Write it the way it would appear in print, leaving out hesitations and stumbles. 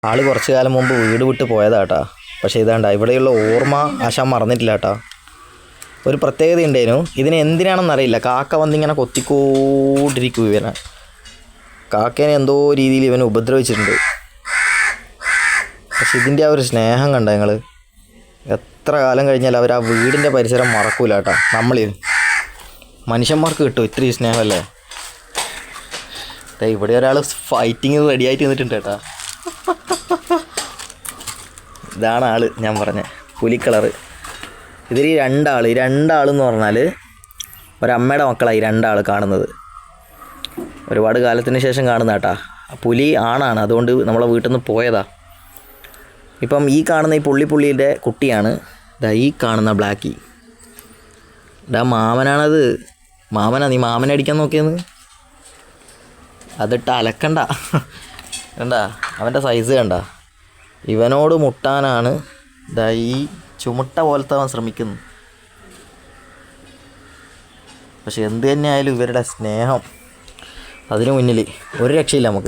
ആൾ കുറച്ച് കാലം മുമ്പ് വീട് വിട്ട് പോയതാട്ടാ. പക്ഷേ ഇതാണ്ട ഇവിടെയുള്ള ഓർമ്മ ആശാൻ മറന്നിട്ടില്ല കേട്ടോ. ഒരു പ്രത്യേകത ഉണ്ടേനു. ഇതിന് എന്തിനാണെന്നറിയില്ല, കാക്ക വന്നിങ്ങനെ കൊത്തിക്കോണ്ടിരിക്കും ഇവനെ. കാക്കേനെ എന്തോ രീതിയിൽ ഇവനെ ഉപദ്രവിച്ചിട്ടുണ്ട്. പക്ഷെ ഇതിൻ്റെ ആ ഒരു സ്നേഹം കണ്ട നിങ്ങൾ, എത്ര കാലം കഴിഞ്ഞാൽ അവർ ആ വീടിൻ്റെ പരിസരം മറക്കൂല കേട്ടോ. മനുഷ്യന്മാർക്ക് കിട്ടും ഇത്രയും സ്നേഹമല്ലേ. ഇവിടെ ഒരാൾ ഫൈറ്റിങ് റെഡി ആയിട്ട് നിന്നിട്ടുണ്ട് കേട്ടോ. ഇതാണ് ആൾ ഞാൻ പറഞ്ഞ പുലിക്കളറ്. ഇതിൽ ഈ രണ്ടാളെന്ന് പറഞ്ഞാൽ ഒരമ്മയുടെ മക്കളായി രണ്ടാൾ കാണുന്നത്. ഒരുപാട് കാലത്തിന് ശേഷം കാണുന്ന കേട്ടാ. പുലി ആണാണ്, അതുകൊണ്ട് നമ്മളെ വീട്ടിൽ നിന്ന് പോയതാ. ഇപ്പം ഈ കാണുന്ന ഈ പുള്ളിൻ്റെ കുട്ടിയാണ് ഈ കാണുന്ന ബ്ലാക്കി. മാമനാണത്. നീ മാമനെ അടിക്കാൻ നോക്കിയെന്ന്. അതിട്ട് അലക്കണ്ട. കണ്ട അവൻ്റെ സൈസ് കണ്ട. ഇവനോട് മുട്ടാനാണ് ഈ ചുമട്ട പോലത്തെ അവൻ ശ്രമിക്കുന്നത്. പക്ഷെ എന്ത് തന്നെയായാലും ഇവരുടെ സ്നേഹം, അതിനു മുന്നിൽ ഒരു രക്ഷയില്ല നമുക്ക്.